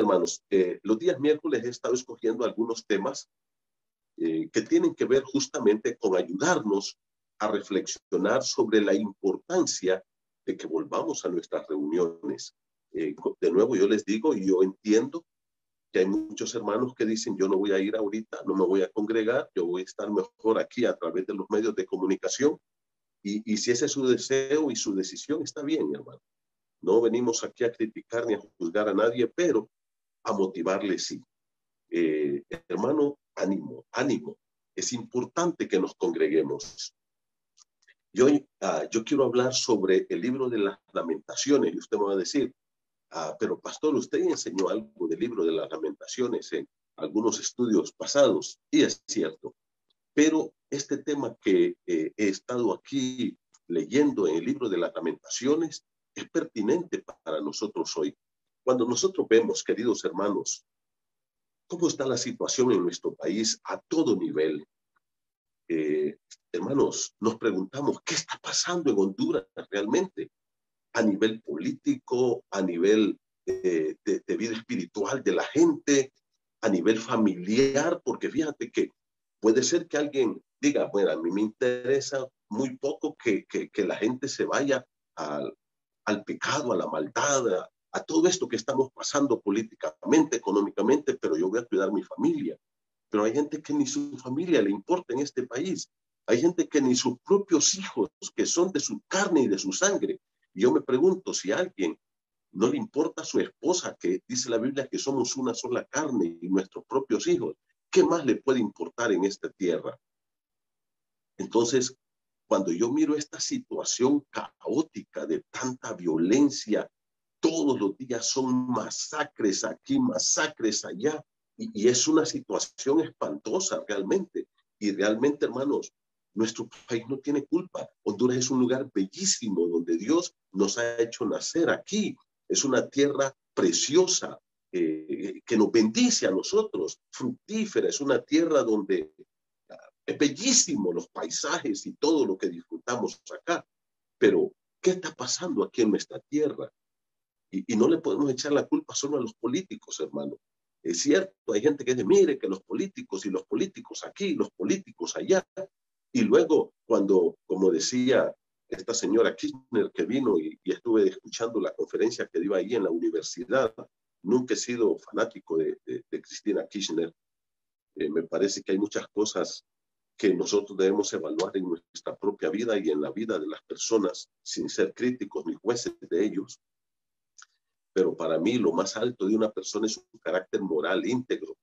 hermanos, los días miércoles he estado escogiendo algunos temas que tienen que ver justamente con ayudarnos a reflexionar sobre la importancia de que volvamos a nuestras reuniones. De nuevo, yo les digo, y yo entiendo que hay muchos hermanos que dicen, yo no voy a ir ahorita, no me voy a congregar, yo voy a estar mejor aquí a través de los medios de comunicación. Y si ese es su deseo y su decisión, está bien, hermano. No venimos aquí a criticar ni a juzgar a nadie, pero a motivarle sí. Hermano, ánimo, ánimo. Es importante que nos congreguemos. Yo quiero hablar sobre el libro de las Lamentaciones y usted me va a decir, pero pastor, usted enseñó algo del libro de las Lamentaciones en algunos estudios pasados, y es cierto, pero este tema que he estado aquí leyendo en el libro de las Lamentaciones es pertinente para nosotros hoy. Cuando nosotros vemos, queridos hermanos, cómo está la situación en nuestro país a todo nivel, hermanos, nos preguntamos, ¿qué está pasando en Honduras realmente? A nivel político, a nivel de vida espiritual de la gente, a nivel familiar, porque fíjate que puede ser que alguien diga, bueno, a mí me interesa muy poco que la gente se vaya al pecado, a la maldad, a todo esto que estamos pasando políticamente, económicamente, pero yo voy a cuidar mi familia. Pero hay gente que ni su familia le importa en este país. Hay gente que ni sus propios hijos, que son de su carne y de su sangre. Y yo me pregunto si a alguien no le importa a su esposa, que dice la Biblia que somos una sola carne y nuestros propios hijos, ¿qué más le puede importar en esta tierra? Entonces, cuando yo miro esta situación caótica de tanta violencia, todos los días son masacres aquí, masacres allá, y es una situación espantosa realmente. Y realmente, hermanos, nuestro país no tiene culpa. Honduras es un lugar bellísimo donde Dios nos ha hecho nacer aquí. Es una tierra preciosa que nos bendice a nosotros, fructífera. Es una tierra donde es bellísimo los paisajes y todo lo que disfrutamos acá. Pero, ¿qué está pasando aquí en nuestra tierra? Y no le podemos echar la culpa solo a los políticos, hermano. Es cierto, hay gente que dice, mire que los políticos y los políticos aquí, los políticos allá. Y luego, cuando, como decía esta señora Kirchner que vino y estuve escuchando la conferencia que dio ahí en la universidad, nunca he sido fanático de Cristina Kirchner. Me parece que hay muchas cosas que nosotros debemos evaluar en nuestra propia vida y en la vida de las personas sin ser críticos ni jueces de ellos. Pero para mí lo más alto de una persona es su carácter moral íntegro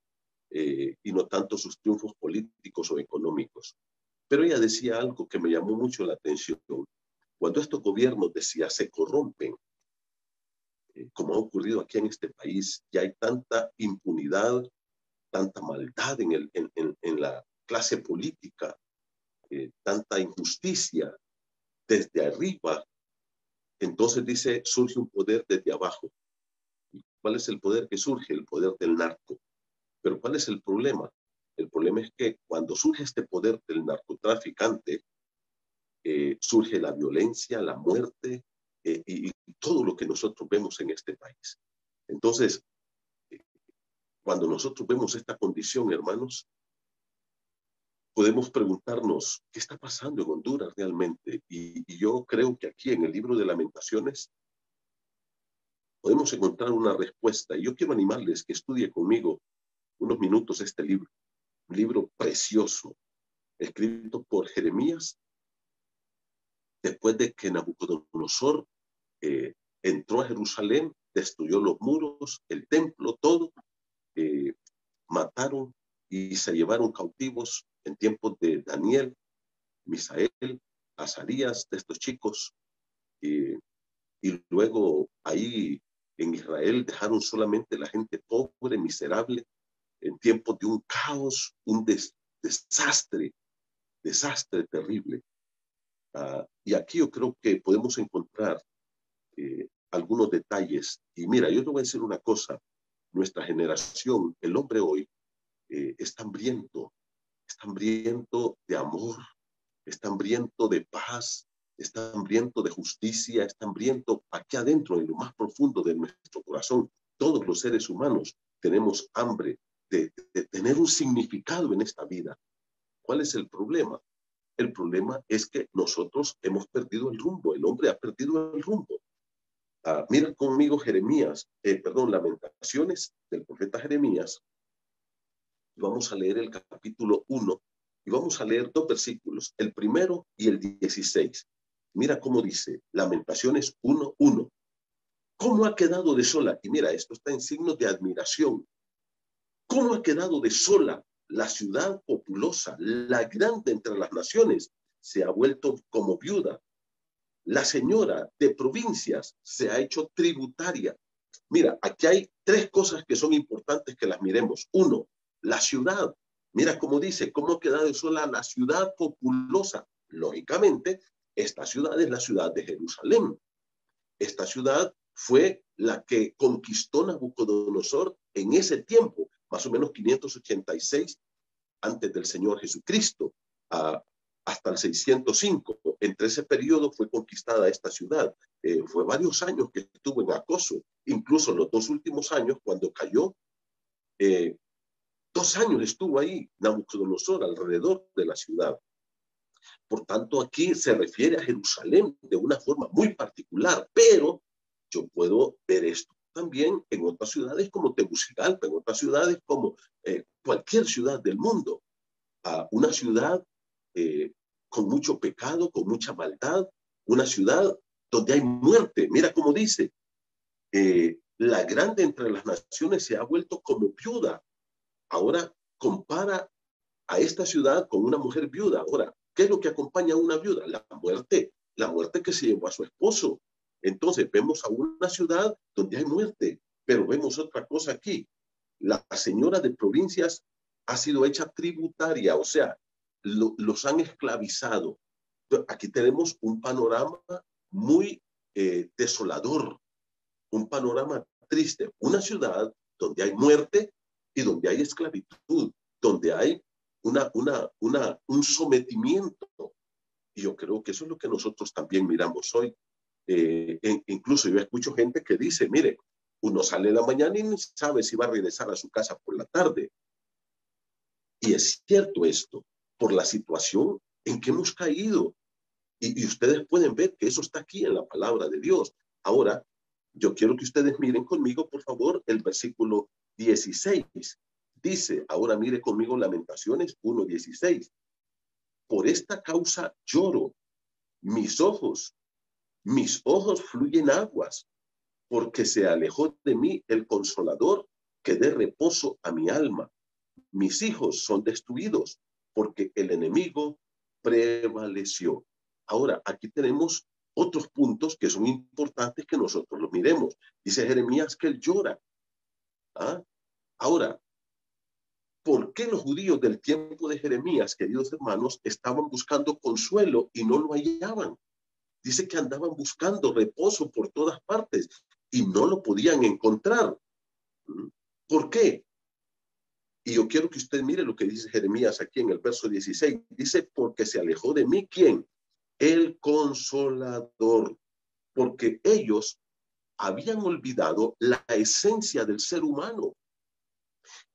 y no tanto sus triunfos políticos o económicos. Pero ella decía algo que me llamó mucho la atención. Cuando estos gobiernos, decía, se corrompen, como ha ocurrido aquí en este país, ya hay tanta impunidad, tanta maldad en la clase política, tanta injusticia desde arriba. Entonces dice, surge un poder desde abajo. ¿Cuál es el poder que surge? El poder del narco. Pero ¿cuál es el problema? El problema es que cuando surge este poder del narcotraficante, surge la violencia, la muerte y todo lo que nosotros vemos en este país. Entonces, cuando nosotros vemos esta condición, hermanos, podemos preguntarnos, ¿qué está pasando en Honduras realmente? Y yo creo que aquí en el libro de Lamentaciones podemos encontrar una respuesta. Y yo quiero animarles que estudie conmigo unos minutos este libro. Un libro precioso, escrito por Jeremías, después de que Nabucodonosor entró a Jerusalén, destruyó los muros, el templo, todo, mataron y se llevaron cautivos en tiempos de Daniel, Misael, Azarías, de estos chicos, y luego ahí en Israel dejaron solamente la gente pobre, miserable, en tiempos de un caos, un desastre terrible. Y aquí yo creo que podemos encontrar algunos detalles. Y mira, yo te voy a decir una cosa, nuestra generación, el hombre hoy, es hambriento de amor, está hambriento de paz, está hambriento de justicia, está hambriento aquí adentro, en lo más profundo de nuestro corazón. todos los seres humanos tenemos hambre de tener un significado en esta vida. ¿Cuál es el problema? El problema es que nosotros hemos perdido el rumbo. El hombre ha perdido el rumbo. Mira conmigo Lamentaciones del profeta Jeremías. Vamos a leer el capítulo 1 y vamos a leer 2 versículos, el primero y el 16. Mira cómo dice Lamentaciones 1:1. ¿Cómo ha quedado desola? Y mira, esto está en signos de admiración. ¿Cómo ha quedado desola la ciudad populosa, la grande entre las naciones? Se ha vuelto como viuda. La señora de provincias se ha hecho tributaria. Mira, aquí hay 3 cosas que son importantes que las miremos. 1, la ciudad. Mira cómo dice, cómo ha quedado sola la ciudad populosa. Lógicamente, esta ciudad es la ciudad de Jerusalén. Esta ciudad fue la que conquistó Nabucodonosor en ese tiempo, más o menos 586 antes del Señor Jesucristo, hasta el 605. Entre ese periodo fue conquistada esta ciudad. Fue varios años que estuvo en acoso. Incluso los 2 últimos años, cuando cayó, 2 años estuvo ahí Nabucodonosor alrededor de la ciudad. Por tanto, aquí se refiere a Jerusalén de una forma muy particular, pero yo puedo ver esto también en otras ciudades como Tegucigalpa, en otras ciudades como cualquier ciudad del mundo. Una ciudad con mucho pecado, con mucha maldad, una ciudad donde hay muerte. Mira cómo dice, la grande entre las naciones se ha vuelto como viuda. Ahora compara a esta ciudad con una mujer viuda. Ahora, ¿qué es lo que acompaña a una viuda? La muerte que se llevó a su esposo. Entonces vemos a una ciudad donde hay muerte, pero vemos otra cosa aquí. La señora de provincias ha sido hecha tributaria, o sea, los han esclavizado. Aquí tenemos un panorama muy desolador, un panorama triste, una ciudad donde hay muerte y donde hay esclavitud, donde hay un sometimiento. Y yo creo que eso es lo que nosotros también miramos hoy. Incluso yo escucho gente que dice, mire, uno sale en la mañana y no sabe si va a regresar a su casa por la tarde. Y es cierto esto, por la situación en que hemos caído. Y ustedes pueden ver que eso está aquí en la palabra de Dios. Ahora, yo quiero que ustedes miren conmigo, por favor, el versículo 16. Dice, ahora mire conmigo Lamentaciones 1:16. Por esta causa lloro, mis ojos fluyen aguas, porque se alejó de mí el consolador que dé reposo a mi alma. Mis hijos son destruidos, porque el enemigo prevaleció. Ahora, aquí tenemos otros puntos que son importantes que nosotros los miremos. Dice Jeremías que él llora. Ahora, ¿por qué los judíos del tiempo de Jeremías, queridos hermanos, estaban buscando consuelo y no lo hallaban? Dice que andaban buscando reposo por todas partes y no lo podían encontrar. ¿Por qué? Y yo quiero que usted mire lo que dice Jeremías aquí en el verso 16. Dice, porque se alejó de mí, ¿quién? El Consolador. Porque ellos habían olvidado la esencia del ser humano.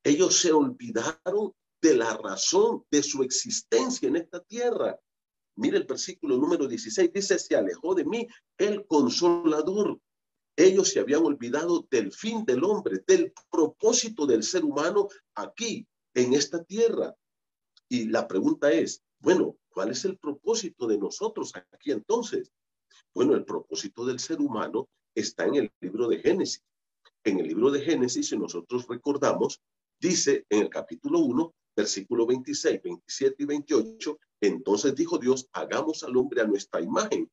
Ellos se olvidaron de la razón de su existencia en esta tierra. Mire el versículo número 16, dice, se alejó de mí el Consolador. Ellos se habían olvidado del fin del hombre, del propósito del ser humano aquí, en esta tierra. Y la pregunta es, bueno, ¿cuál es el propósito de nosotros aquí entonces? Bueno, el propósito del ser humano está en el libro de Génesis. En el libro de Génesis, si nosotros recordamos, dice en el capítulo 1, versículo 26, 27 y 28, entonces dijo Dios, hagamos al hombre a nuestra imagen,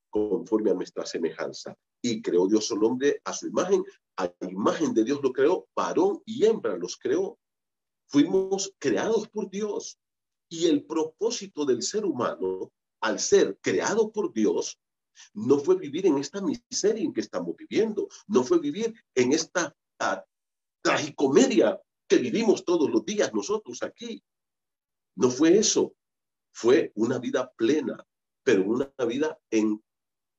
conforme a nuestra semejanza. Y creó Dios al hombre a su imagen, a la imagen de Dios lo creó, varón y hembra los creó. Fuimos creados por Dios. Y el propósito del ser humano, al ser creado por Dios, no fue vivir en esta miseria en que estamos viviendo, no fue vivir en esta tragicomedia que vivimos todos los días nosotros aquí. No fue eso, fue una vida plena, pero una vida en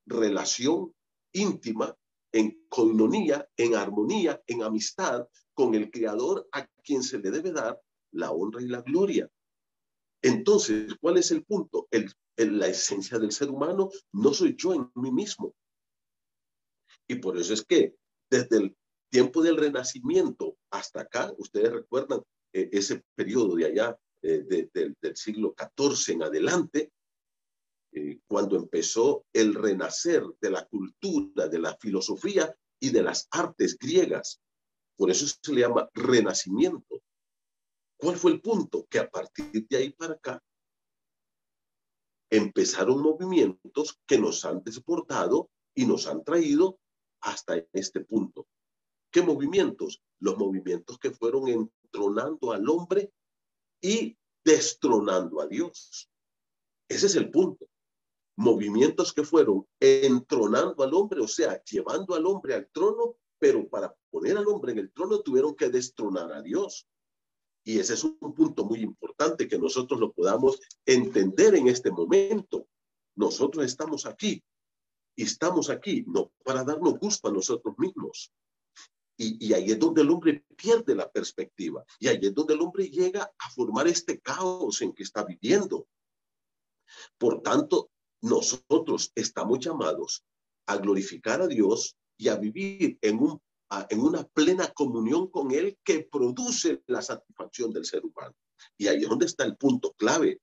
relación íntima en coinonía, en armonía, en amistad con el Creador a quien se le debe dar la honra y la gloria. Entonces, ¿cuál es el punto? La esencia del ser humano no soy yo en mí mismo. Y por eso es que desde el tiempo del Renacimiento hasta acá, ustedes recuerdan ese periodo de allá, del siglo XIV en adelante, cuando empezó el renacer de la cultura, de la filosofía y de las artes griegas. Por eso se le llama Renacimiento. ¿Cuál fue el punto? Que a partir de ahí para acá empezaron movimientos que nos han desbordado y nos han traído hasta este punto. ¿Qué movimientos? Los movimientos que fueron entronando al hombre y destronando a Dios. Ese es el punto. Movimientos que fueron entronando al hombre, o sea, llevando al hombre al trono, pero para poner al hombre en el trono tuvieron que destronar a Dios. Y ese es un punto muy importante que nosotros lo podamos entender en este momento. Nosotros estamos aquí y estamos aquí no para darnos gusto a nosotros mismos. Y ahí es donde el hombre pierde la perspectiva. Y ahí es donde el hombre llega a formar este caos en que está viviendo. Por tanto, nosotros estamos llamados a glorificar a Dios y a vivir en una plena comunión con Él que produce la satisfacción del ser humano. Y ahí es donde está el punto clave.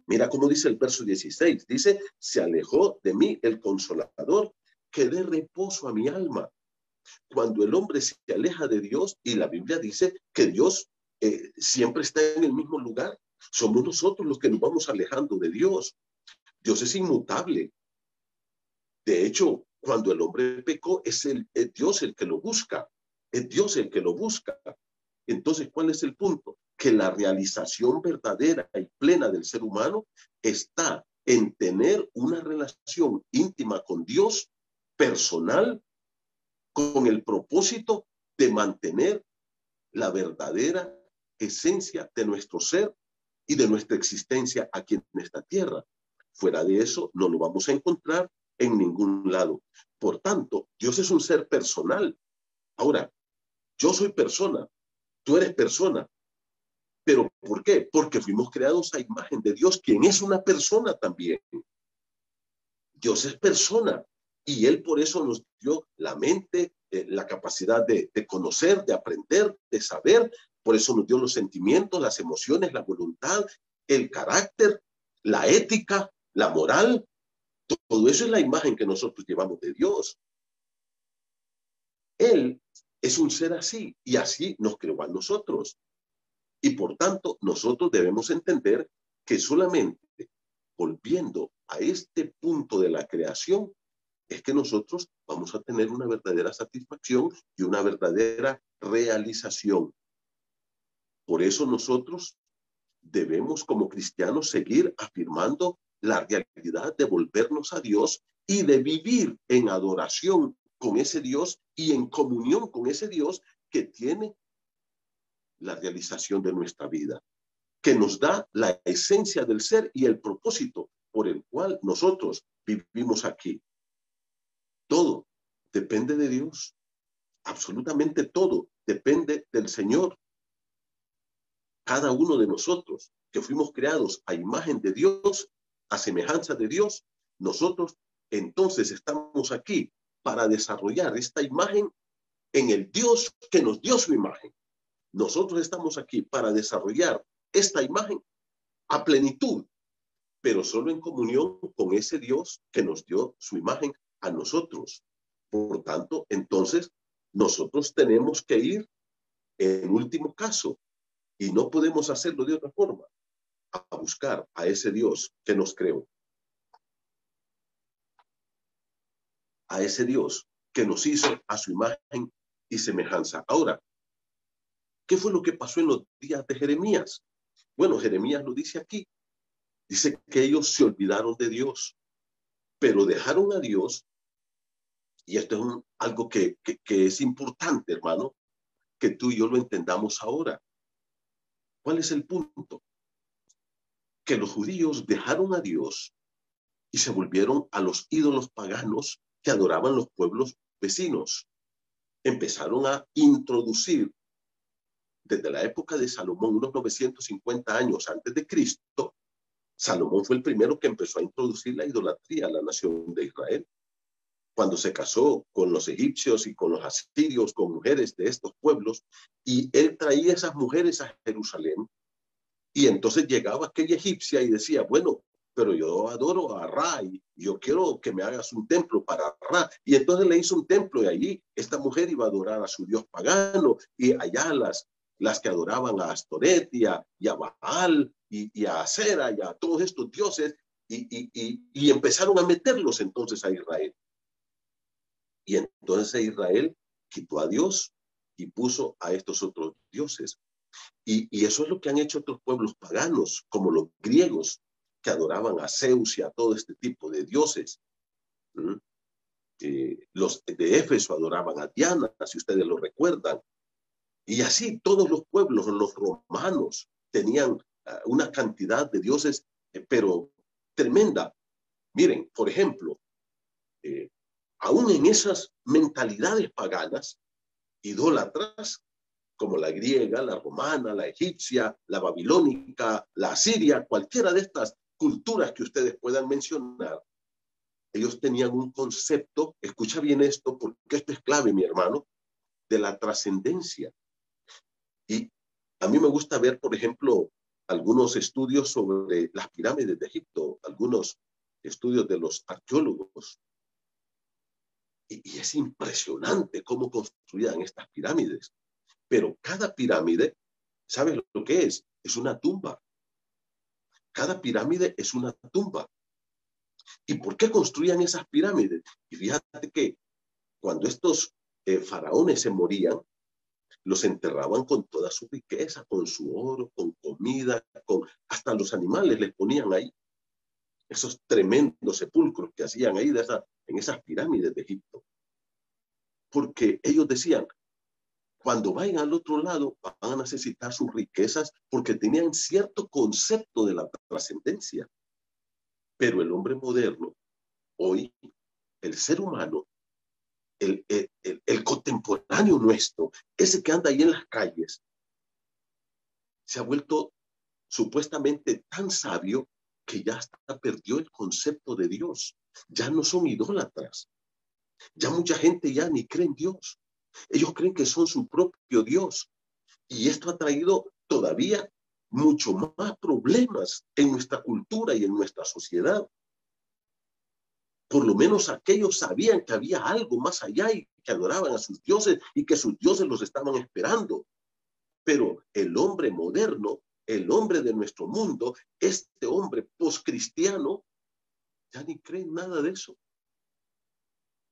Mira cómo dice el verso 16. Dice, se alejó de mí el Consolador, que dé reposo a mi alma. Cuando el hombre se aleja de Dios, y la Biblia dice que Dios siempre está en el mismo lugar, somos nosotros los que nos vamos alejando de Dios. Dios es inmutable. De hecho, cuando el hombre pecó, es Dios el que lo busca. Es Dios el que lo busca. Entonces, ¿cuál es el punto? Que la realización verdadera y plena del ser humano está en tener una relación íntima con Dios, personal, con el propósito de mantener la verdadera esencia de nuestro ser y de nuestra existencia aquí en esta tierra. Fuera de eso, no lo vamos a encontrar en ningún lado. Por tanto, Dios es un ser personal. Ahora, yo soy persona, tú eres persona. ¿Pero por qué? Porque fuimos creados a imagen de Dios, quien es una persona también. Dios es persona y Él por eso nos dio la mente, la capacidad de conocer, de aprender, de saber. Por eso nos dio los sentimientos, las emociones, la voluntad, el carácter, la ética, la moral. Todo eso es la imagen que nosotros llevamos de Dios. Él es un ser así y así nos creó a nosotros. Y por tanto, nosotros debemos entender que solamente volviendo a este punto de la creación es que nosotros vamos a tener una verdadera satisfacción y una verdadera realización. Por eso nosotros debemos como cristianos seguir afirmando la realidad de volvernos a Dios y de vivir en adoración con ese Dios y en comunión con ese Dios que tiene la realización de nuestra vida, que nos da la esencia del ser y el propósito por el cual nosotros vivimos aquí. Todo depende de Dios, absolutamente todo depende del Señor. Cada uno de nosotros que fuimos creados a imagen de Dios, a semejanza de Dios, nosotros entonces estamos aquí para desarrollar esta imagen en el Dios que nos dio su imagen. Nosotros estamos aquí para desarrollar esta imagen a plenitud, pero solo en comunión con ese Dios que nos dio su imagen a nosotros. Por tanto, entonces, nosotros tenemos que ir, en último caso, y no podemos hacerlo de otra forma, a buscar a ese Dios que nos creó, a ese Dios que nos hizo a su imagen y semejanza. Ahora, ¿qué fue lo que pasó en los días de Jeremías? Bueno, Jeremías lo dice aquí. Dice que ellos se olvidaron de Dios, pero dejaron a Dios, y esto es algo que es importante, hermano, que tú y yo lo entendamos ahora. ¿Cuál es el punto? Que los judíos dejaron a Dios y se volvieron a los ídolos paganos que adoraban los pueblos vecinos empezaron a introducir desde la época de Salomón, unos 950 años antes de Cristo. Salomón fue el primero que empezó a introducir la idolatría a la nación de Israel, cuando se casó con los egipcios y con los asirios, con mujeres de estos pueblos, y él traía esas mujeres a Jerusalén, y entonces llegaba aquella egipcia y decía, bueno, pero yo adoro a Ra y yo quiero que me hagas un templo para Ra. Y entonces le hizo un templo y allí esta mujer iba a adorar a su dios pagano, y allá las que adoraban a Astoret y a Baal y a Acera y a todos estos dioses, y empezaron a meterlos entonces a Israel. Y entonces Israel quitó a Dios y puso a estos otros dioses. Y eso es lo que han hecho otros pueblos paganos, como los griegos, que adoraban a Zeus y a todo este tipo de dioses. Los de Éfeso adoraban a Diana, si ustedes lo recuerdan. Y así todos los pueblos, los romanos, tenían una cantidad de dioses, pero tremenda. Miren, por ejemplo, aún en esas mentalidades paganas, idólatras, como la griega, la romana, la egipcia, la babilónica, la asiria, cualquiera de estas culturas que ustedes puedan mencionar, ellos tenían un concepto, escucha bien esto, porque esto es clave, mi hermano, de la trascendencia. Y a mí me gusta ver, por ejemplo, algunos estudios sobre las pirámides de Egipto, algunos estudios de los arqueólogos. Y es impresionante cómo construían estas pirámides. Pero cada pirámide, ¿sabes lo que es? Es una tumba. Cada pirámide es una tumba. ¿Y por qué construían esas pirámides? Y fíjate que cuando estos faraones se morían, los enterraban con toda su riqueza, con su oro, con comida, hasta los animales les ponían ahí. Esos tremendos sepulcros que hacían ahí en esas pirámides de Egipto. Porque ellos decían, cuando vayan al otro lado van a necesitar sus riquezas porque tenían cierto concepto de la trascendencia. Pero el hombre moderno, hoy, el ser humano, el contemporáneo nuestro, ese que anda ahí en las calles, se ha vuelto supuestamente tan sabio que ya hasta perdió el concepto de Dios. Ya no son idólatras. Ya mucha gente ya ni cree en Dios. Ellos creen que son su propio Dios. Y esto ha traído todavía mucho más problemas en nuestra cultura y en nuestra sociedad. Por lo menos aquellos sabían que había algo más allá y que adoraban a sus dioses y que sus dioses los estaban esperando. Pero el hombre moderno, el hombre de nuestro mundo, este hombre poscristiano, ya ni cree en nada de eso.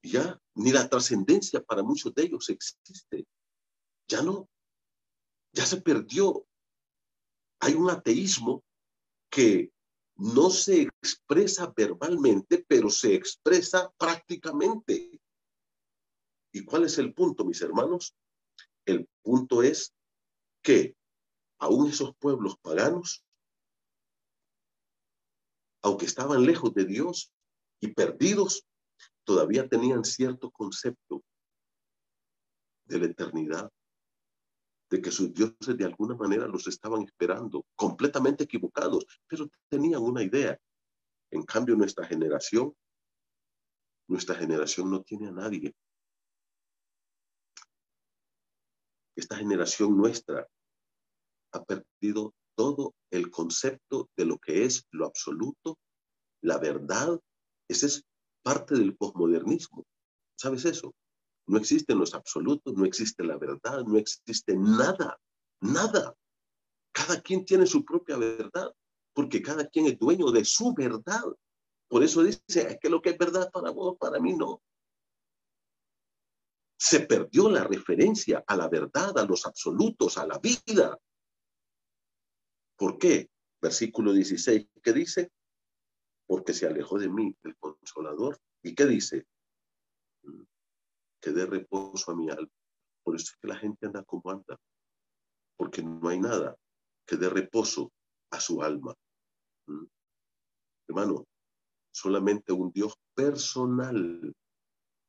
Ya ni la trascendencia para muchos de ellos existe. Ya no, ya se perdió. Hay un ateísmo que no se expresa verbalmente, pero se expresa prácticamente. ¿Y cuál es el punto, mis hermanos? El punto es que aún esos pueblos paganos, aunque estaban lejos de Dios y perdidos, todavía tenían cierto concepto de la eternidad, de que sus dioses de alguna manera los estaban esperando, completamente equivocados, pero tenían una idea. En cambio, nuestra generación no tiene a nadie. Esta generación nuestra ha perdido todo el concepto de lo que es lo absoluto, la verdad. Ese es parte del posmodernismo. ¿Sabes eso? No existen los absolutos, no existe la verdad, no existe nada, nada. Cada quien tiene su propia verdad, porque cada quien es dueño de su verdad. Por eso dice, es que lo que es verdad para vos, para mí no. Se perdió la referencia a la verdad, a los absolutos, a la vida. ¿Por qué? Versículo 16, ¿qué dice? Porque se alejó de mí el Consolador. ¿Y qué dice? Que dé reposo a mi alma. Por eso es que la gente anda como anda, porque no hay nada que dé reposo a su alma. Hermano, solamente un Dios personal,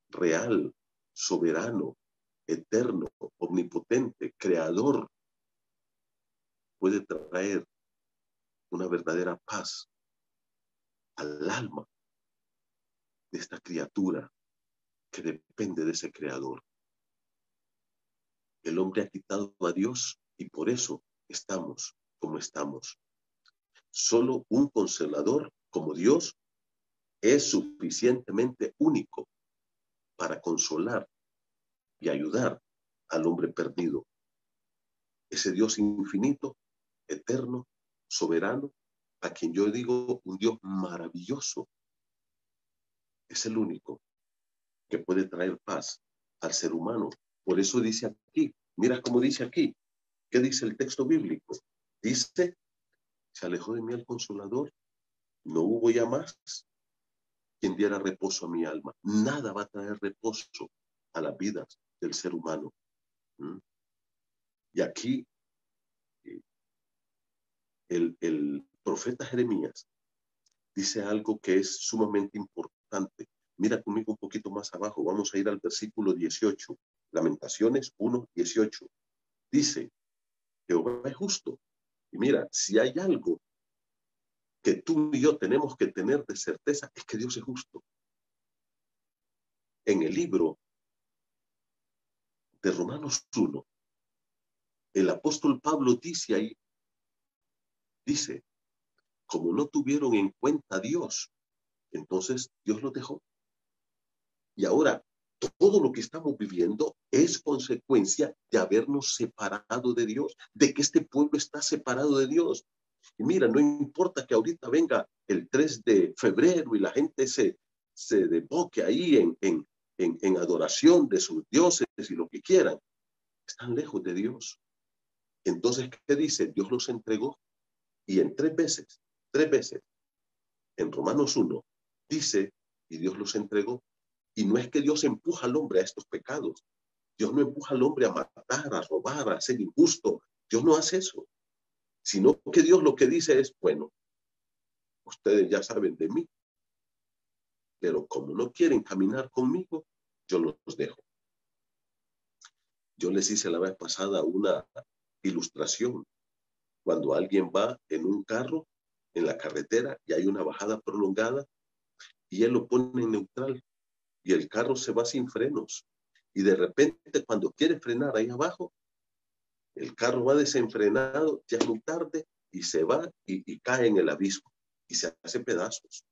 real, soberano, eterno, omnipotente, creador, puede traer una verdadera paz al alma de esta criatura que depende de ese creador. El hombre ha quitado a Dios y por eso estamos como estamos. Solo un consolador como Dios es suficientemente único para consolar y ayudar al hombre perdido. Ese Dios infinito, eterno, soberano, a quien yo digo un Dios maravilloso, es el único que puede traer paz al ser humano. Por eso dice aquí, mira cómo dice aquí, ¿qué dice el texto bíblico? Dice, se alejó de mí el consolador, no hubo ya más quien diera reposo a mi alma. Nada va a traer reposo a las vidas del ser humano. Y aquí el profeta Jeremías dice algo que es sumamente importante. Mira conmigo un poquito más abajo, vamos a ir al versículo 18, Lamentaciones 1:18. Dice, Jehová es justo. Y mira, si hay algo que tú y yo tenemos que tener de certeza, es que Dios es justo. En el libro de Romanos 1, el apóstol Pablo dice ahí, dice, como no tuvieron en cuenta a Dios, entonces Dios los dejó. Y ahora, todo lo que estamos viviendo es consecuencia de habernos separado de Dios, de que este pueblo está separado de Dios. Y mira, no importa que ahorita venga el 3 de febrero y la gente se desboque ahí en adoración de sus dioses y lo que quieran. Están lejos de Dios. Entonces, ¿qué dice? Dios los entregó y en tres veces, en Romanos 1, dice, y Dios los entregó. Y no es que Dios empuja al hombre a estos pecados. Dios no empuja al hombre a matar, a robar, a ser injusto. Dios no hace eso. Sino que Dios lo que dice es, bueno, ustedes ya saben de mí, pero como no quieren caminar conmigo, yo los dejo. Yo les hice la vez pasada una ilustración. Cuando alguien va en un carro, en la carretera, y hay una bajada prolongada, y él lo pone en neutral, y el carro se va sin frenos. Y de repente, cuando quiere frenar ahí abajo, el carro va desenfrenado, ya es muy tarde, y se va y cae en el abismo, y se hace pedazos.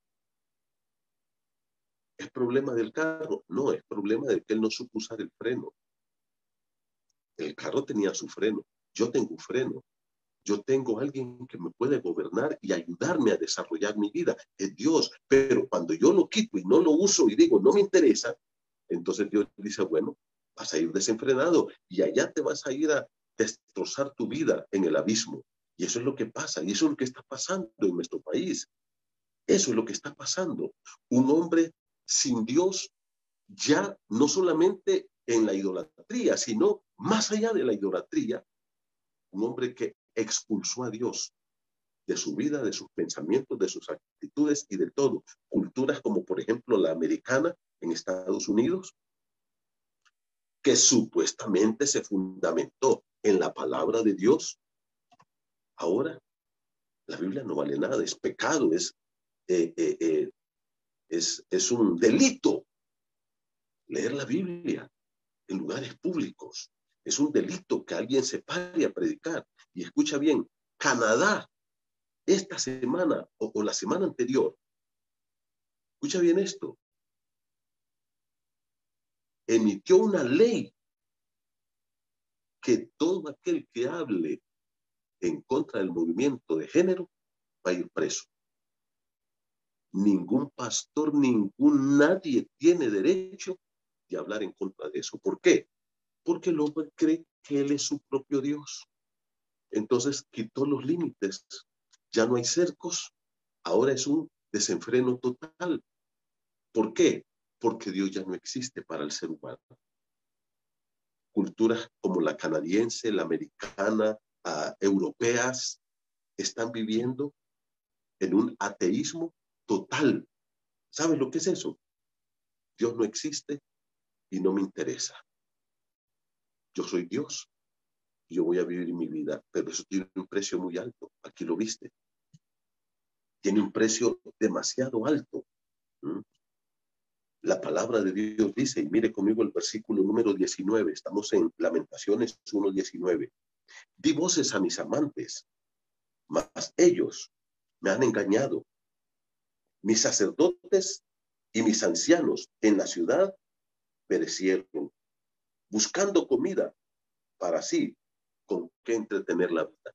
¿Es problema del carro? No, es problema de que él no supo usar el freno. El carro tenía su freno. Yo tengo un freno. Yo tengo alguien que me puede gobernar y ayudarme a desarrollar mi vida. Es Dios. Pero cuando yo lo quito y no lo uso y digo, no me interesa, entonces Dios dice, bueno, vas a ir desenfrenado y allá te vas a ir a destrozar tu vida en el abismo. Y eso es lo que pasa. Y eso es lo que está pasando en nuestro país. Eso es lo que está pasando. Un hombre sin Dios ya no solamente en la idolatría, sino más allá de la idolatría, un hombre que expulsó a Dios de su vida, de sus pensamientos, de sus actitudes y de todo. Culturas como por ejemplo la americana en Estados Unidos, que supuestamente se fundamentó en la palabra de Dios. Ahora la Biblia no vale nada, es pecado, es un delito leer la Biblia en lugares públicos. Es un delito que alguien se pare a predicar. Y escucha bien, Canadá, esta semana o la semana anterior, escucha bien esto, emitió una ley que todo aquel que hable en contra del movimiento de género va a ir preso. Ningún pastor, nadie tiene derecho de hablar en contra de eso. ¿Por qué? Porque el hombre cree que él es su propio Dios. Entonces quitó los límites. Ya no hay cercos. Ahora es un desenfreno total. ¿Por qué? Porque Dios ya no existe para el ser humano. Culturas como la canadiense, la americana, europeas, están viviendo en un ateísmo total. ¿Sabes lo que es eso? Dios no existe, y no me interesa. Yo soy Dios, yo voy a vivir mi vida, pero eso tiene un precio muy alto. Aquí lo viste. Tiene un precio demasiado alto. ¿Mm? La palabra de Dios dice, y mire conmigo el versículo número 19, estamos en Lamentaciones 1:19. Di voces a mis amantes, mas ellos me han engañado. Mis sacerdotes y mis ancianos en la ciudad perecieron, buscando comida para sí, con qué entretener la vida.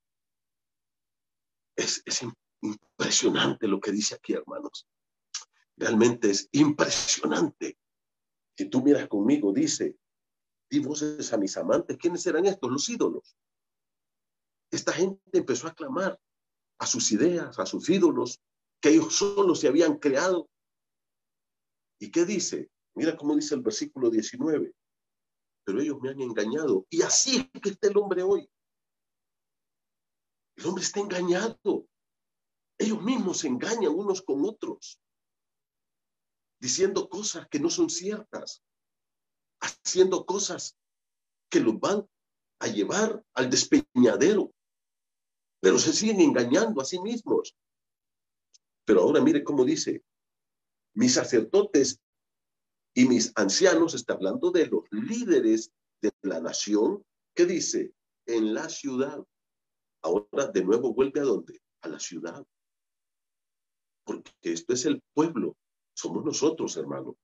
Es impresionante lo que dice aquí, hermanos. Realmente es impresionante. Si tú miras conmigo, dice, di voces a mis amantes. ¿Quiénes eran estos? Los ídolos. Esta gente empezó a clamar a sus ideas, a sus ídolos, que ellos solos se habían creado. ¿Y qué dice? Mira cómo dice el versículo 19. Pero ellos me han engañado. Y así es que está el hombre hoy. El hombre está engañado. Ellos mismos se engañan unos con otros, diciendo cosas que no son ciertas, haciendo cosas que los van a llevar al despeñadero, pero se siguen engañando a sí mismos. Pero ahora mire cómo dice, mis sacerdotes y mis ancianos, está hablando de los líderes de la nación, que dice, en la ciudad. Ahora de nuevo vuelve a dónde? A la ciudad. Porque esto es el pueblo, somos nosotros, hermano.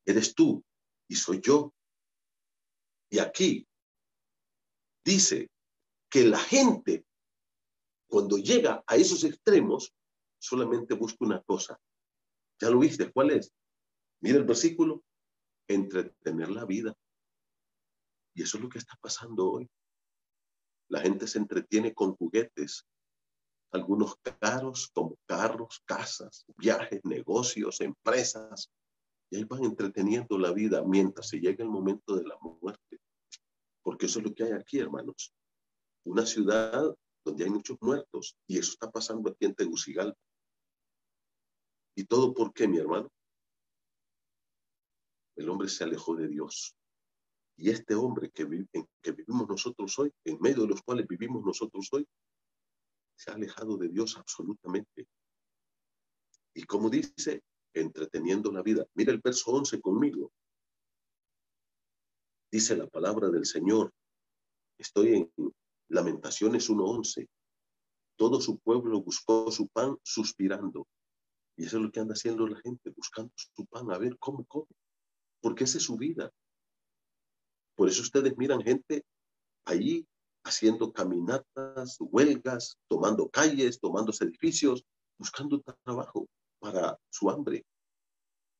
Eres tú y soy yo. Y aquí dice que la gente, cuando llega a esos extremos, solamente busca una cosa. ¿Ya lo viste? ¿Cuál es? Mira el versículo, entretener la vida. Y eso es lo que está pasando hoy. La gente se entretiene con juguetes, algunos caros como carros, casas, viajes, negocios, empresas. Y ahí van entreteniendo la vida mientras se llega el momento de la muerte. Porque eso es lo que hay aquí, hermanos. Una ciudad donde hay muchos muertos. Y eso está pasando aquí en Tegucigalpa. ¿Y todo por qué, mi hermano? El hombre se alejó de Dios. Y este hombre en que vivimos nosotros hoy, en medio de los cuales vivimos nosotros hoy, se ha alejado de Dios absolutamente. Y como dice, entreteniendo la vida. Mira el verso 11 conmigo. Dice la palabra del Señor. Estoy en Lamentaciones 1:11. Todo su pueblo buscó su pan suspirando. Y eso es lo que anda haciendo la gente, buscando su pan, a ver cómo come. Porque esa es su vida. Por eso ustedes miran gente allí haciendo caminatas, huelgas, tomando calles, tomando edificios, buscando trabajo para su hambre.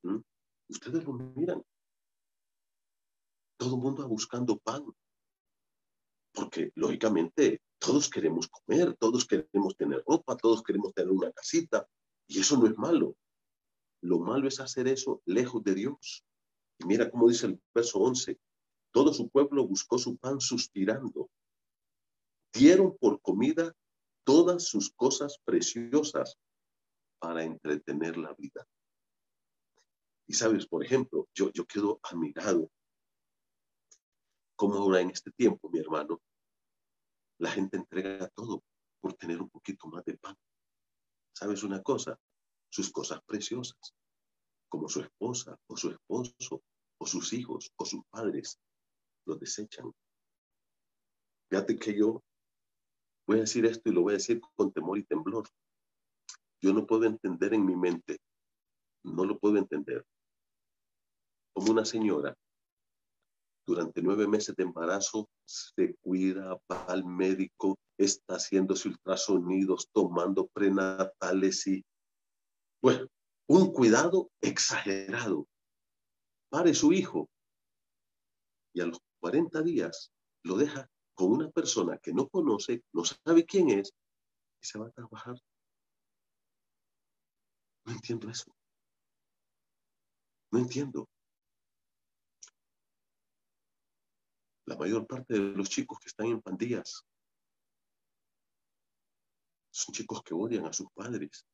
¿Mm? Ustedes lo miran. Todo el mundo buscando pan. Porque, lógicamente, todos queremos comer, todos queremos tener ropa, todos queremos tener una casita. Y eso no es malo. Lo malo es hacer eso lejos de Dios. Y mira cómo dice el verso 11. Todo su pueblo buscó su pan suspirando. Dieron por comida todas sus cosas preciosas para entretener la vida. Y sabes, por ejemplo, yo quedo admirado cómo ahora en este tiempo, mi hermano, la gente entrega todo por tener un poquito más de pan. ¿Sabes una cosa? Sus cosas preciosas, como su esposa o su esposo o sus hijos o sus padres, los desechan. Fíjate que yo voy a decir esto y lo voy a decir con temor y temblor. Yo no puedo entender en mi mente, no lo puedo entender, como una señora durante 9 meses de embarazo se cuida, va al médico, está haciéndose ultrasonidos, tomando prenatales y, bueno, un cuidado exagerado. Pare su hijo y a los 40 días lo deja con una persona que no conoce, no sabe quién es y se va a trabajar. No entiendo eso. No entiendo. La mayor parte de los chicos que están en pandillas son chicos que odian a sus padres.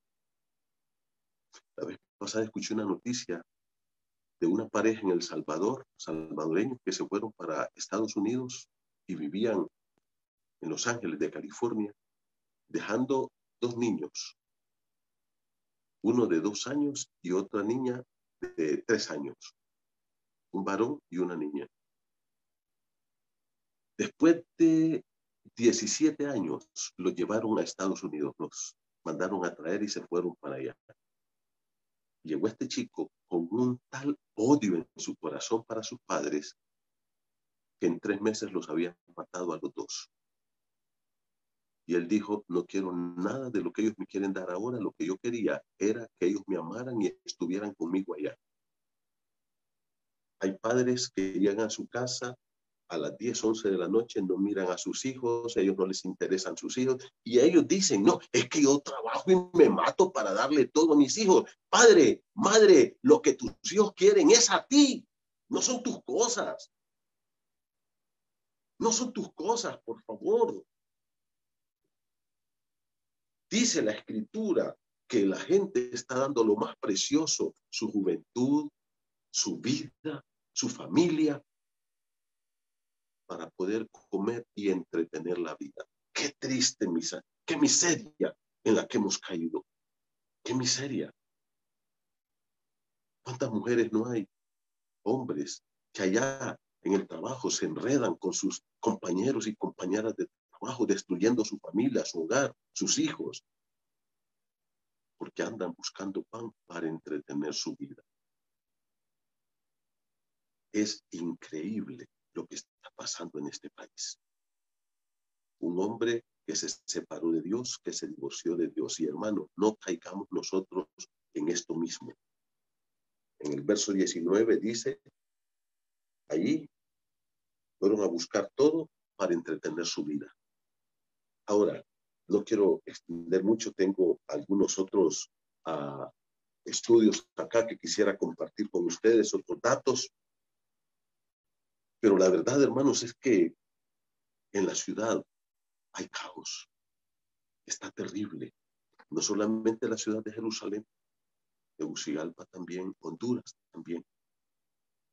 La vez pasada escuché una noticia de una pareja en El Salvador, salvadoreños que se fueron para Estados Unidos y vivían en Los Ángeles de California, dejando 2 niños, uno de 2 años y otra niña de 3 años, un varón y una niña. Después de 17 años, los llevaron a Estados Unidos, los mandaron a traer y se fueron para allá. Llegó este chico con un tal odio en su corazón para sus padres que en 3 meses los habían matado a los 2. Y él dijo, no quiero nada de lo que ellos me quieren dar ahora, lo que yo quería era que ellos me amaran y estuvieran conmigo allá. Hay padres que llegan a su casa a las 10, 11 de la noche, no miran a sus hijos, a ellos no les interesan sus hijos, y ellos dicen, no, es que yo trabajo y me mato para darle todo a mis hijos. Padre, madre, lo que tus hijos quieren es a ti, no son tus cosas. No son tus cosas, por favor. Dice la Escritura que la gente está dando lo más precioso, su juventud, su vida, su familia, para poder comer y entretener la vida. Qué triste miseria, qué miseria en la que hemos caído. Qué miseria. ¿Cuántas mujeres no hay? Hombres que allá en el trabajo se enredan con sus compañeros y compañeras de trabajo, destruyendo su familia, su hogar, sus hijos, porque andan buscando pan para entretener su vida. Es increíble lo que está pasando en este país. Un hombre que se separó de Dios, que se divorció de Dios. Y hermano, no caigamos nosotros en esto mismo. En el verso 19 dice, allí fueron a buscar todo para entretener su vida. Ahora, no quiero extender mucho, tengo algunos otros estudios acá que quisiera compartir con ustedes, otros datos, pero la verdad, hermanos, es que en la ciudad hay caos, está terrible, no solamente la ciudad de Jerusalén, Tegucigalpa también, Honduras también.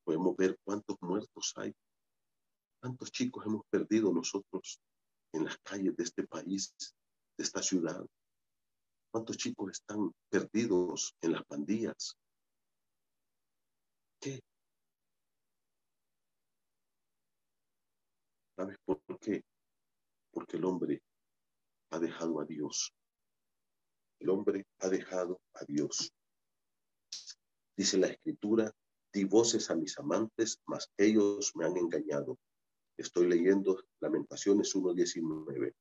Podemos ver cuántos muertos hay, cuántos chicos hemos perdido nosotros en las calles de este país, de esta ciudad. ¿Cuántos chicos están perdidos en las pandillas? ¿Qué? ¿Sabes por qué? Porque el hombre ha dejado a Dios. El hombre ha dejado a Dios. Dice la Escritura, di voces a mis amantes, mas ellos me han engañado. Estoy leyendo Lamentaciones 1:19.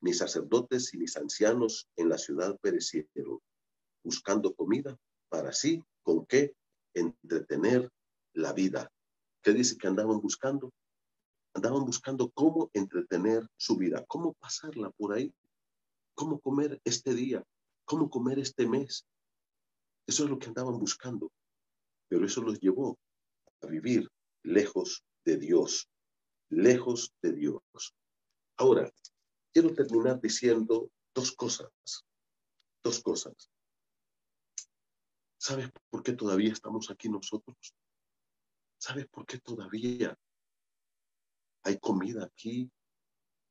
Mis sacerdotes y mis ancianos en la ciudad perecieron, buscando comida para sí, ¿con qué? Entretener la vida. ¿Qué dice que andaban buscando? Andaban buscando cómo entretener su vida, cómo pasarla por ahí, cómo comer este día, cómo comer este mes. Eso es lo que andaban buscando, pero eso los llevó a vivir lejos de Dios, lejos de Dios. Ahora, quiero terminar diciendo dos cosas. ¿Sabes por qué todavía estamos aquí nosotros? ¿Sabes por qué todavía hay comida aquí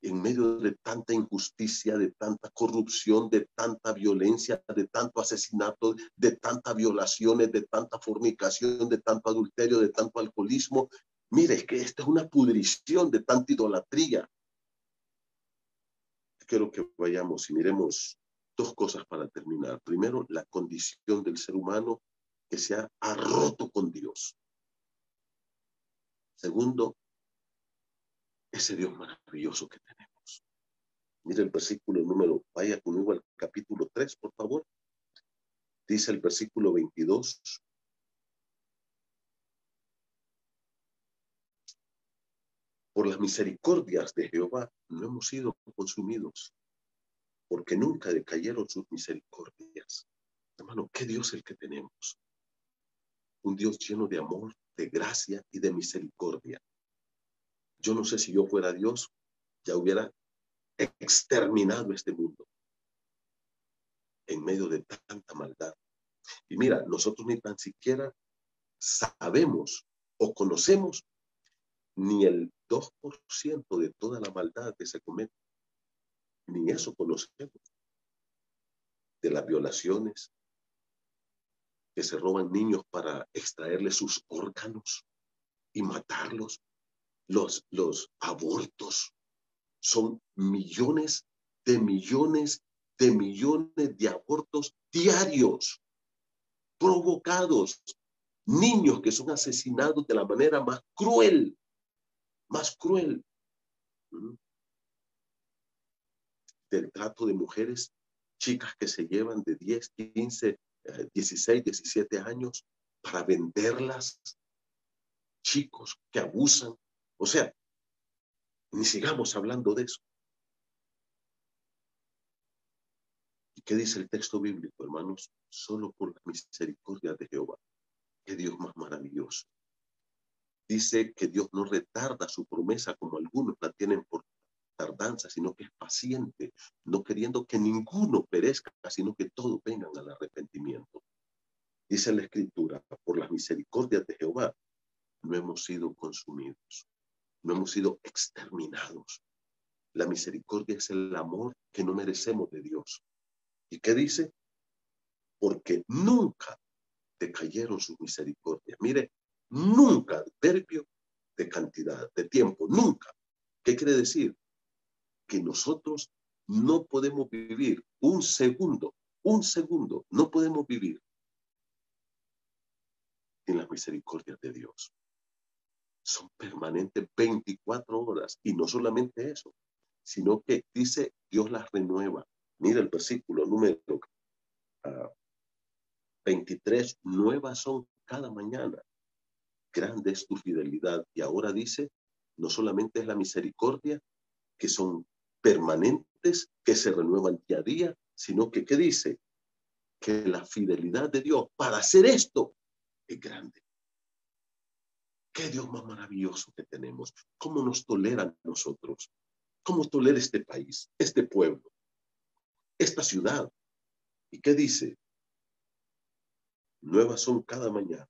en medio de tanta injusticia, de tanta corrupción, de tanta violencia, de tanto asesinato, de tantas violaciones, de tanta fornicación, de tanto adulterio, de tanto alcoholismo? Mire, es que esta es una pudrición de tanta idolatría. Quiero que vayamos y miremos dos cosas para terminar. Primero, la condición del ser humano que se ha roto con Dios. Segundo, ese Dios maravilloso que tenemos. Mira el versículo vaya conmigo al capítulo 3, por favor. Dice el versículo 22. Por las misericordias de Jehová no hemos sido consumidos, porque nunca decayeron sus misericordias. Hermano, ¿qué Dios es el que tenemos? Un Dios lleno de amor, de gracia y de misericordia. Yo no sé si yo fuera Dios, ya hubiera exterminado este mundo en medio de tanta maldad. Y mira, nosotros ni tan siquiera sabemos o conocemos ni el 2% de toda la maldad que se comete. Ni eso conocemos. De las violaciones, que se roban niños para extraerles sus órganos y matarlos. Los abortos son millones de millones de millones de abortos diarios provocados. Niños que son asesinados de la manera más cruel, más cruel. Del trato de mujeres, chicas que se llevan de 10, 15, 16, 17 años para venderlas, chicos que abusan. O sea, ni sigamos hablando de eso. ¿Y qué dice el texto bíblico, hermanos? Solo por la misericordia de Jehová. Qué Dios más maravilloso. Dice que Dios no retarda su promesa como algunos la tienen por tardanza, sino que es paciente, no queriendo que ninguno perezca, sino que todos vengan al arrepentimiento. Dice la Escritura, por las misericordias de Jehová, no hemos sido consumidos, no hemos sido exterminados. La misericordia es el amor que no merecemos de Dios. ¿Y qué dice? Porque nunca decayeron sus misericordias. Mire, nunca, adverbio de cantidad, de tiempo, nunca. ¿Qué quiere decir? Que nosotros no podemos vivir un segundo, no podemos vivir sin las misericordias de Dios. Son permanentes 24 horas. Y no solamente eso, sino que dice Dios las renueva. Mira el versículo número 23, nuevas son cada mañana. Grande es tu fidelidad. Y ahora dice, no solamente es la misericordia, que son permanentes, que se renuevan día a día, sino que, ¿qué dice? Que la fidelidad de Dios para hacer esto es grande. Qué Dios más maravilloso que tenemos. ¿Cómo nos toleran nosotros? ¿Cómo tolera este país, este pueblo, esta ciudad? ¿Y qué dice? Nuevas son cada mañana.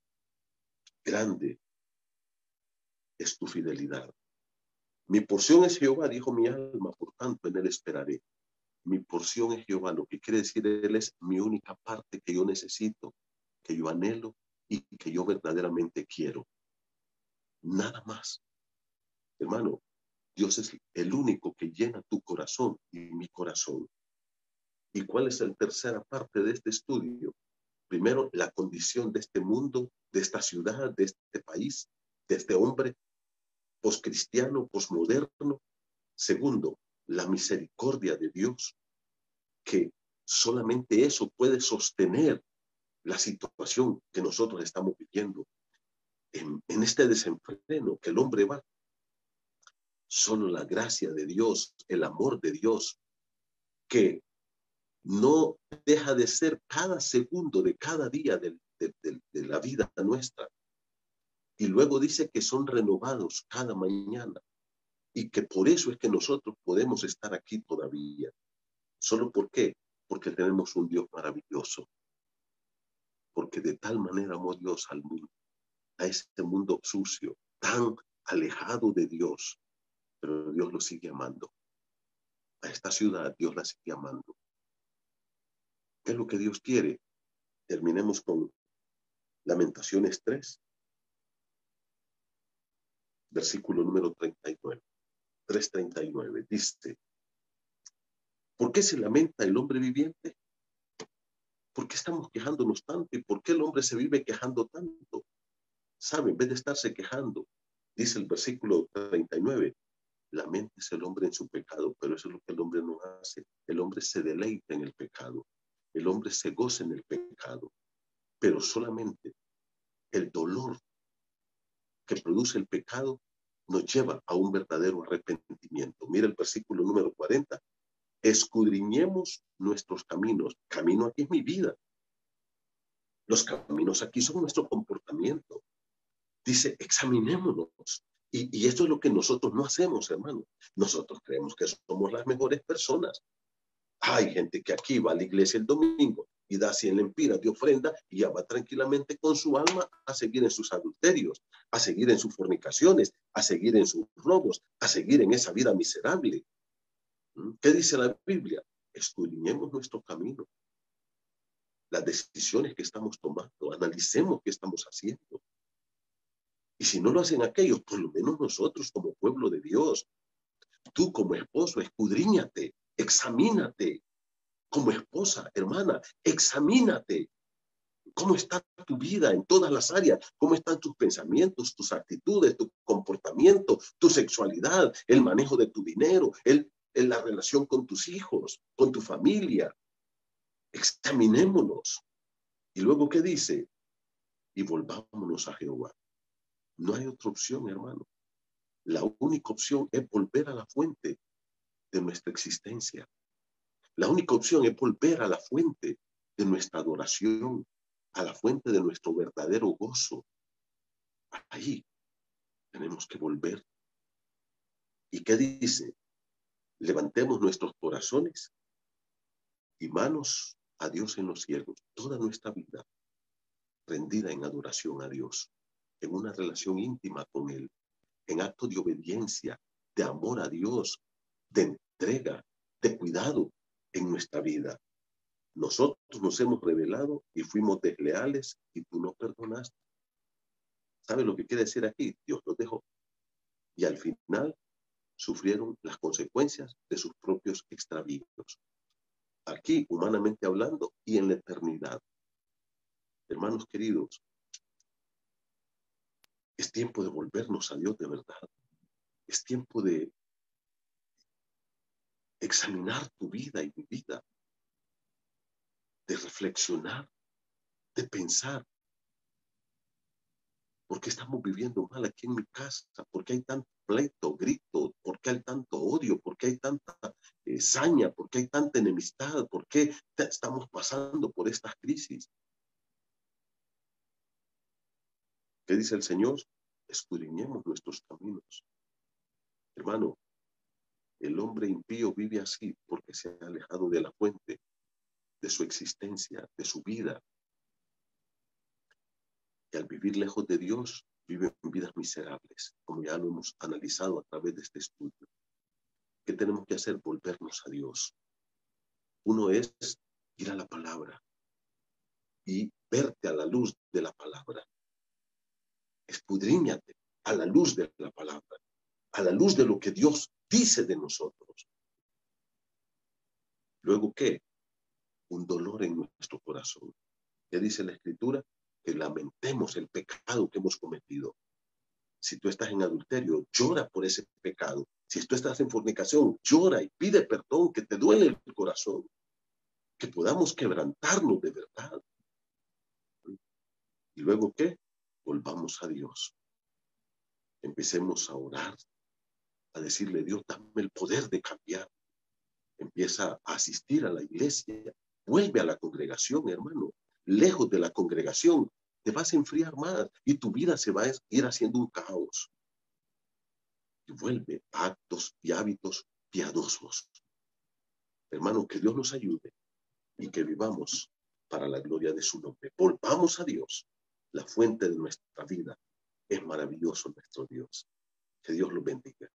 Grande es tu fidelidad. Mi porción es Jehová, dijo mi alma, por tanto en él esperaré. Mi porción es Jehová, lo que quiere decir él es mi única parte que yo necesito, que yo anhelo y que yo verdaderamente quiero. Nada más. Hermano, Dios es el único que llena tu corazón y mi corazón. ¿Y cuál es la tercera parte de este estudio? Primero, la condición de este mundo, de esta ciudad, de este país, de este hombre poscristiano, posmoderno. Segundo, la misericordia de Dios, que solamente eso puede sostener la situación que nosotros estamos viviendo en este desenfreno que el hombre va. Solo la gracia de Dios, el amor de Dios, que no deja de ser cada segundo de cada día de la vida nuestra. Y luego dice que son renovados cada mañana y que por eso es que nosotros podemos estar aquí todavía. ¿Solo por qué? Porque tenemos un Dios maravilloso. Porque de tal manera amó Dios al mundo, a este mundo sucio, tan alejado de Dios, pero Dios lo sigue amando. A esta ciudad Dios la sigue amando. ¿Qué es lo que Dios quiere? Terminemos con Lamentaciones 3, versículo número 39. 3:39 dice: ¿por qué se lamenta el hombre viviente? ¿Por qué estamos quejándonos tanto? ¿Y por qué el hombre se vive quejando tanto? ¿Sabe? En vez de estarse quejando, dice el versículo 39, laméntese el hombre en su pecado, pero eso es lo que el hombre no hace. El hombre se deleita en el pecado. El hombre se goza en el pecado. Pero solamente el dolor que produce el pecado nos lleva a un verdadero arrepentimiento. Mira el versículo número 40. Escudriñemos nuestros caminos. Camino aquí es mi vida. Los caminos aquí son nuestro comportamiento. Dice, examinémonos. Y esto es lo que nosotros no hacemos, hermano. Nosotros creemos que somos las mejores personas. Hay gente que aquí va a la iglesia el domingo, y da 100 lempiras de ofrenda y ya va tranquilamente con su alma a seguir en sus adulterios, a seguir en sus fornicaciones, a seguir en sus robos, a seguir en esa vida miserable. ¿Qué dice la Biblia? Escudriñemos nuestro camino, las decisiones que estamos tomando, analicemos qué estamos haciendo. Y si no lo hacen aquellos, por lo menos nosotros como pueblo de Dios, tú como esposo, escudriñate, examínate. Como esposa, hermana, examínate. ¿Cómo está tu vida en todas las áreas? ¿Cómo están tus pensamientos, tus actitudes, tu comportamiento, tu sexualidad, el manejo de tu dinero, la relación con tus hijos, con tu familia? Examinémonos. Y luego, ¿qué dice? Y volvámonos a Jehová. No hay otra opción, hermano. La única opción es volver a la fuente de nuestra existencia. La única opción es volver a la fuente de nuestra adoración, a la fuente de nuestro verdadero gozo. Ahí tenemos que volver. ¿Y qué dice? Levantemos nuestros corazones y manos a Dios en los cielos, toda nuestra vida rendida en adoración a Dios, en una relación íntima con Él, en acto de obediencia, de amor a Dios, de entrega, de cuidado en nuestra vida. Nosotros nos hemos rebelado y fuimos desleales y tú no perdonaste. ¿Sabes lo que quiere decir aquí? Dios los dejó. Y al final sufrieron las consecuencias de sus propios extravíos. Aquí, humanamente hablando, y en la eternidad. Hermanos queridos, es tiempo de volvernos a Dios de verdad. Es tiempo de examinar tu vida y mi vida, de reflexionar, de pensar. ¿Por qué estamos viviendo mal aquí en mi casa? ¿Por qué hay tanto pleito, grito? ¿Por qué hay tanto odio? ¿Por qué hay tanta saña? ¿Por qué hay tanta enemistad? ¿Por qué estamos pasando por estas crisis? ¿Qué dice el Señor? Escudriñemos nuestros caminos. Hermano, el hombre impío vive así porque se ha alejado de la fuente, de su existencia, de su vida. Y al vivir lejos de Dios, viven vidas miserables, como ya lo hemos analizado a través de este estudio. ¿Qué tenemos que hacer? Volvernos a Dios. Uno es ir a la palabra y verte a la luz de la palabra. Escudriñate a la luz de la palabra, a la luz de lo que Dios dice de nosotros. Luego, ¿qué? Un dolor en nuestro corazón. ¿Qué dice la Escritura? Que lamentemos el pecado que hemos cometido. Si tú estás en adulterio, llora por ese pecado. Si tú estás en fornicación, llora y pide perdón, que te duele el corazón. Que podamos quebrantarnos de verdad. ¿Y luego qué? Volvamos a Dios. Empecemos a orar, a decirle, Dios, dame el poder de cambiar. Empieza a asistir a la iglesia. Vuelve a la congregación, hermano. Lejos de la congregación, te vas a enfriar más y tu vida se va a ir haciendo un caos. Y vuelve a actos y hábitos piadosos. Hermano, que Dios nos ayude y que vivamos para la gloria de su nombre. Volvamos a Dios, la fuente de nuestra vida. Es maravilloso nuestro Dios. Que Dios lo bendiga.